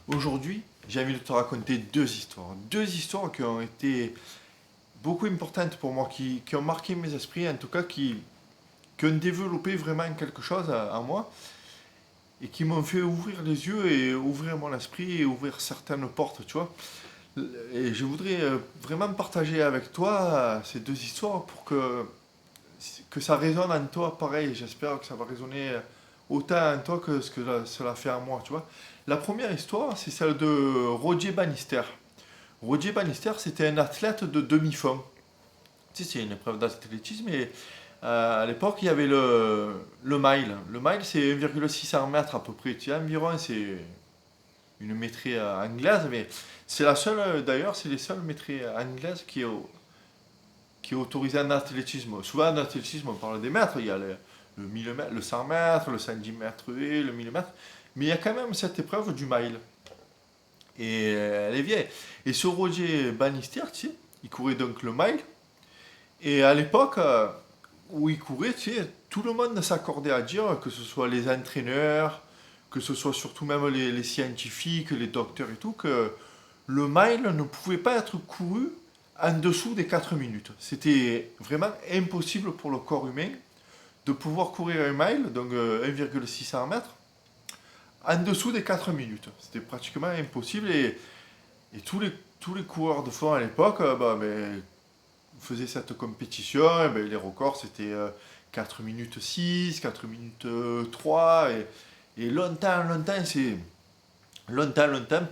Aujourd'hui, j'ai envie de te raconter deux histoires. Deux histoires qui ont été beaucoup importantes pour moi, qui ont marqué mes esprits, en tout cas qui ont développé vraiment quelque chose en moi et qui m'ont fait ouvrir les yeux et ouvrir mon esprit et ouvrir certaines portes, tu vois. Et je voudrais vraiment partager avec toi ces deux histoires pour que ça résonne en toi pareil. J'espère que ça va résonner autant en toi que ce que cela fait en moi, tu vois. La première histoire, c'est celle de Roger Bannister. Roger Bannister, c'était un athlète de demi-fond. Tu sais, c'est une épreuve d'athlétisme et à l'époque, il y avait le mile. Le mile, c'est 1,600 mètres à peu près. Tu sais, environ, c'est une métrie anglaise, mais c'est la seule, d'ailleurs, c'est les seules métries anglaises qui est autorisée en athlétisme. Souvent, en athlétisme, on parle des mètres. Il y a le 1000 mètres, le 100 mètres, le 110 mètres et le 1000 mètres. Mais il y a quand même cette épreuve du mile. Et elle est vieille. Et ce Roger Bannister, tu sais, il courait donc le mile. Et à l'époque où il courait, tu sais, tout le monde s'accordait à dire, que ce soit les entraîneurs, que ce soit surtout même les scientifiques, les docteurs et tout, que le mile ne pouvait pas être couru en dessous des 4 minutes. C'était vraiment impossible pour le corps humain de pouvoir courir un mile, donc 1,600 mètres, en dessous des 4 minutes. C'était pratiquement impossible et tous les coureurs de fond à l'époque faisaient cette compétition. Et ben, les records c'était 4 minutes 6, 4 minutes 3. Et longtemps,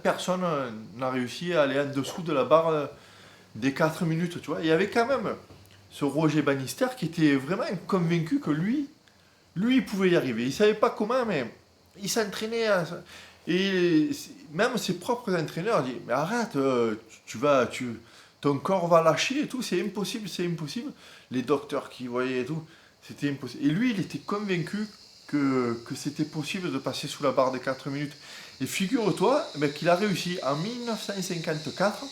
personne n'a réussi à aller en dessous de la barre des 4 minutes. Tu vois. Il y avait quand même ce Roger Bannister qui était vraiment convaincu que lui, il pouvait y arriver. Il savait pas comment, mais il s'entraînait. Et même ses propres entraîneurs disaient, mais arrête, ton corps va lâcher et tout, c'est impossible, c'est impossible. Les docteurs qui voyaient et tout, c'était impossible. Et lui, il était convaincu que c'était possible de passer sous la barre des 4 minutes. Et figure-toi qu'il a réussi en 1954.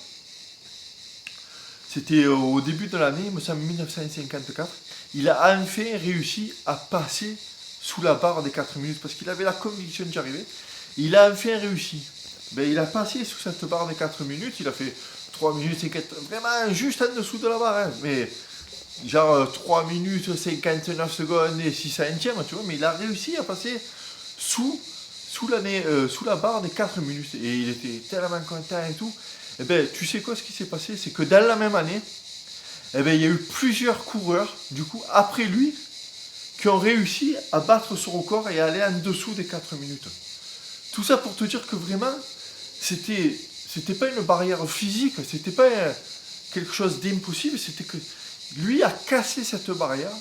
C'était au début de l'année, il me semble 1954. Il a enfin réussi à passer sous la barre des 4 minutes parce qu'il avait la conviction d'y arriver. Il a enfin réussi. Ben, il a passé sous cette barre des 4 minutes. Il a fait 3 minutes 50, vraiment juste en dessous de la barre. Hein. Mais genre 3 minutes 59 secondes et 6 centièmes, tu vois. Mais il a réussi à passer sous, sous la barre des 4 minutes. Et il était tellement content et tout. Et ben, tu sais quoi, ce qui s'est passé, c'est que dans la même année, eh ben, il y a eu plusieurs coureurs, du coup, après lui, qui ont réussi à battre son record et à aller en dessous des 4 minutes. Tout ça pour te dire que vraiment, c'était pas une barrière physique, c'était pas quelque chose d'impossible, c'était que lui a cassé cette barrière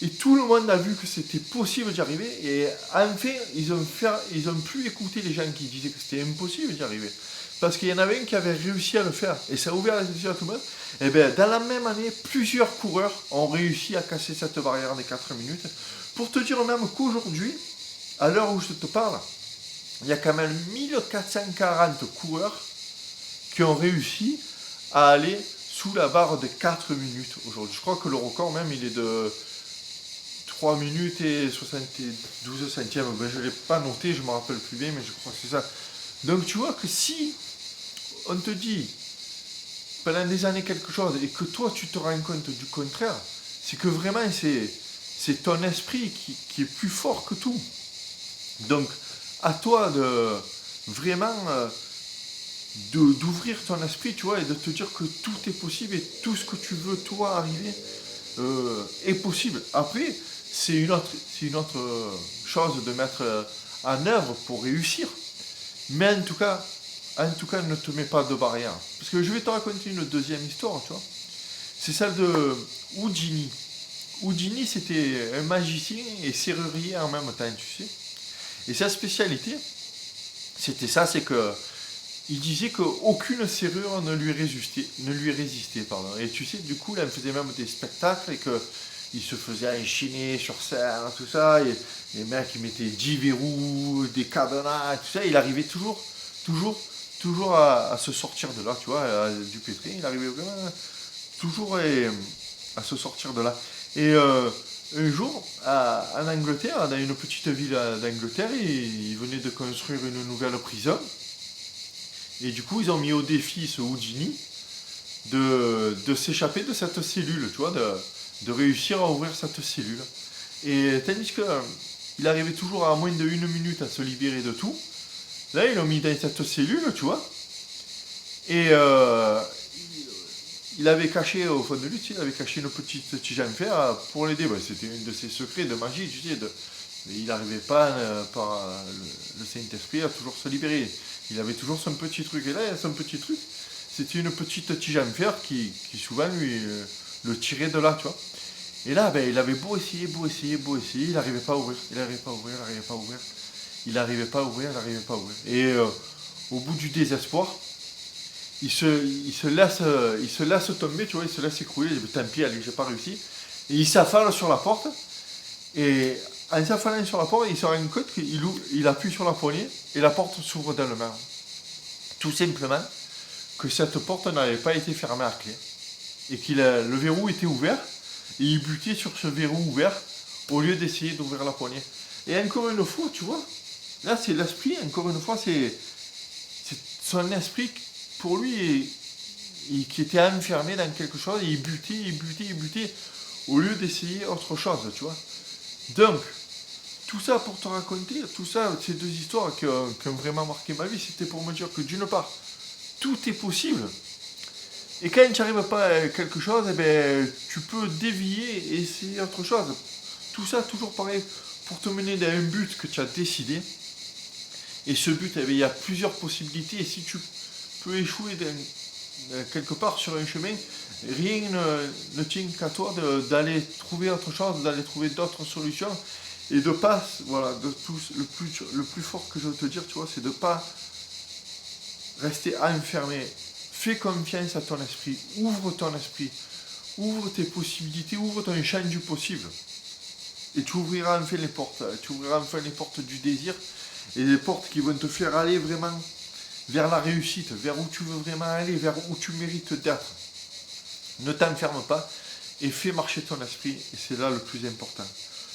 et tout le monde a vu que c'était possible d'y arriver et enfin ils ont pu écouter les gens qui disaient que c'était impossible d'y arriver parce qu'il y en avait un qui avait réussi à le faire et ça a ouvert les yeux à tout le monde. Et bien dans la même année plusieurs coureurs ont réussi à casser cette barrière des 4 minutes pour te dire même qu'aujourd'hui à l'heure où je te parle il y a quand même 1440 coureurs qui ont réussi à aller sous la barre de 4 minutes aujourd'hui. Je crois que le record même il est de 3 minutes et 72 centièmes. Ben, je ne l'ai pas noté, je ne me rappelle plus bien, mais je crois que c'est ça. Donc tu vois que si on te dit pendant des années quelque chose et que toi tu te rends compte du contraire, c'est que vraiment c'est ton esprit qui est plus fort que tout. Donc à toi de vraiment d'ouvrir ton esprit, tu vois, et de te dire que tout est possible et tout ce que tu veux, toi, arriver, est possible. Après, c'est une autre chose de mettre en œuvre pour réussir. Mais en tout cas, ne te mets pas de barrière. Parce que je vais te raconter une deuxième histoire, tu vois. C'est celle de Houdini. Houdini, c'était un magicien et serrurier en même temps, tu sais. Et sa spécialité, c'était ça, c'est que il disait qu'aucune serrure ne lui résistait, pardon. Et tu sais, du coup, là, il faisait même des spectacles et qu'il se faisait enchaîner sur scène, tout ça. Et les mecs, ils mettaient 10 verrous, des cadenas, tout ça. Il arrivait toujours, toujours à se sortir de là, tu vois, du pétrin. Il arrivait vraiment toujours à se sortir de là. Et un jour, en Angleterre, dans une petite ville d'Angleterre, il venait de construire une nouvelle prison. Et du coup, ils ont mis au défi ce Houdini de s'échapper de cette cellule, tu vois, de réussir à ouvrir cette cellule. Et tandis que il arrivait toujours à moins de 1 minute à se libérer de tout, là, ils l'ont mis dans cette cellule, tu vois, et il avait caché au fond de lui, tu sais, il avait caché une petite tige en fer pour l'aider. Ben, c'était un de ses secrets de magie, tu sais. Mais il n'arrivait pas, par le Saint-Esprit, à toujours se libérer. Il avait toujours son petit truc. Et là, son petit truc, c'était une petite tige en fer qui souvent lui le tirait de là, tu vois. Et là, ben, il avait beau essayer, il n'arrivait pas à ouvrir. Il n'arrivait pas à ouvrir, il n'arrivait pas à ouvrir. Il n'arrivait pas à ouvrir, il n'arrivait pas à ouvrir. Et au bout du désespoir, il se laisse tomber, tu vois, il se laisse écrouler. Il dit, tant pis, allez, j'ai pas réussi. Et il s'affale sur la porte. Et en s'affalant sur la porte, il se rend compte il appuie sur la poignée et la porte s'ouvre d'elle-même. Tout simplement que cette porte n'avait pas été fermée à clé. Et que le verrou était ouvert. Et il butait sur ce verrou ouvert au lieu d'essayer d'ouvrir la poignée. Et encore une fois, tu vois, là c'est l'esprit, encore une fois, c'est son esprit pour lui qui était enfermé dans quelque chose, et il butait, au lieu d'essayer autre chose, tu vois. Donc, tout ça pour te raconter, tout ça, ces deux histoires qui ont vraiment marqué ma vie, c'était pour me dire que d'une part, tout est possible, et quand tu n'arrives pas à quelque chose, eh ben, tu peux dévier et essayer autre chose. Tout ça, toujours pareil, pour te mener dans un but que tu as décidé. Et ce but, eh ben, il y a plusieurs possibilités. Et si tu peux échouer quelque part sur un chemin, rien ne tient qu'à toi d'aller trouver autre chose, d'aller trouver d'autres solutions. Et de pas, voilà, de tout, le plus fort que je veux te dire, tu vois, c'est de pas rester enfermé. Fais confiance à ton esprit, ouvre tes possibilités, ouvre ton champ du possible. Et tu ouvriras enfin les portes. Tu ouvriras enfin les portes du désir et les portes qui vont te faire aller vraiment vers la réussite, vers où tu veux vraiment aller, vers où tu mérites d'être. Ne t'enferme pas et fais marcher ton esprit. Et c'est là le plus important.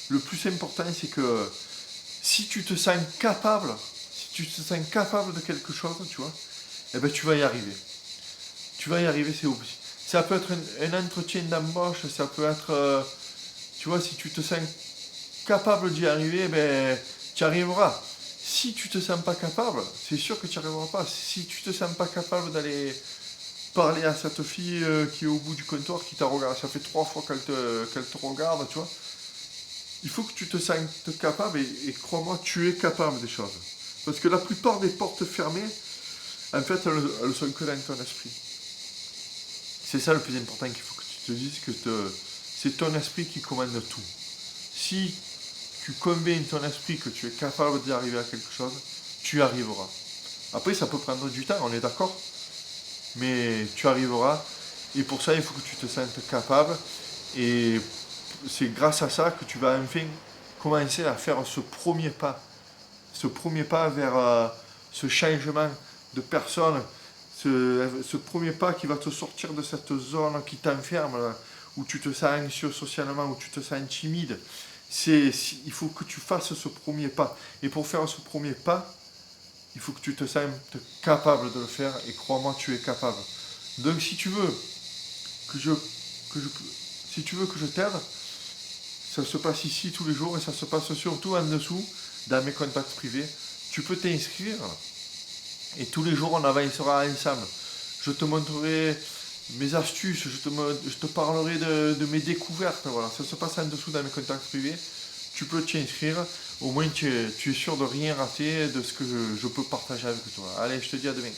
Le plus important, c'est que si tu te sens capable, de quelque chose, tu vois, eh ben tu vas y arriver. Tu vas y arriver, c'est obligé. Ça peut être un entretien d'embauche, ça peut être, tu vois, si tu te sens capable d'y arriver, ben, tu y arriveras. Si tu te sens pas capable, c'est sûr que tu n'y arriveras pas. Si tu te sens pas capable d'aller parler à cette fille qui est au bout du comptoir, qui t'a regardé, ça fait 3 fois qu'elle te regarde, tu vois, il faut que tu te sentes capable et crois-moi, tu es capable des choses. Parce que la plupart des portes fermées, en fait, elles sont que dans ton esprit. C'est ça le plus important qu'il faut que tu te dises, que c'est ton esprit qui commande tout. Si tu convaincs ton esprit que tu es capable d'y arriver à quelque chose, tu y arriveras. Après, ça peut prendre du temps, on est d'accord, mais tu arriveras. Et pour ça, il faut que tu te sentes capable. Et c'est grâce à ça que tu vas enfin commencer à faire ce premier pas. Ce premier pas vers ce changement de personne. Ce premier pas qui va te sortir de cette zone qui t'enferme, là, où tu te sens anxieux socialement, où tu te sens timide. Il faut que tu fasses ce premier pas. Et pour faire ce premier pas, il faut que tu te sentes capable de le faire. Et crois-moi, tu es capable. Donc si tu veux si tu veux que je t'aide, ça se passe ici tous les jours et ça se passe surtout en dessous dans mes contacts privés. Tu peux t'inscrire et tous les jours on avancera ensemble. Je te montrerai mes astuces, je te parlerai de mes découvertes. Voilà, ça se passe en dessous dans mes contacts privés. Tu peux t'y inscrire. Au moins tu es sûr de rien rater de ce que je peux partager avec toi. Allez, je te dis à demain.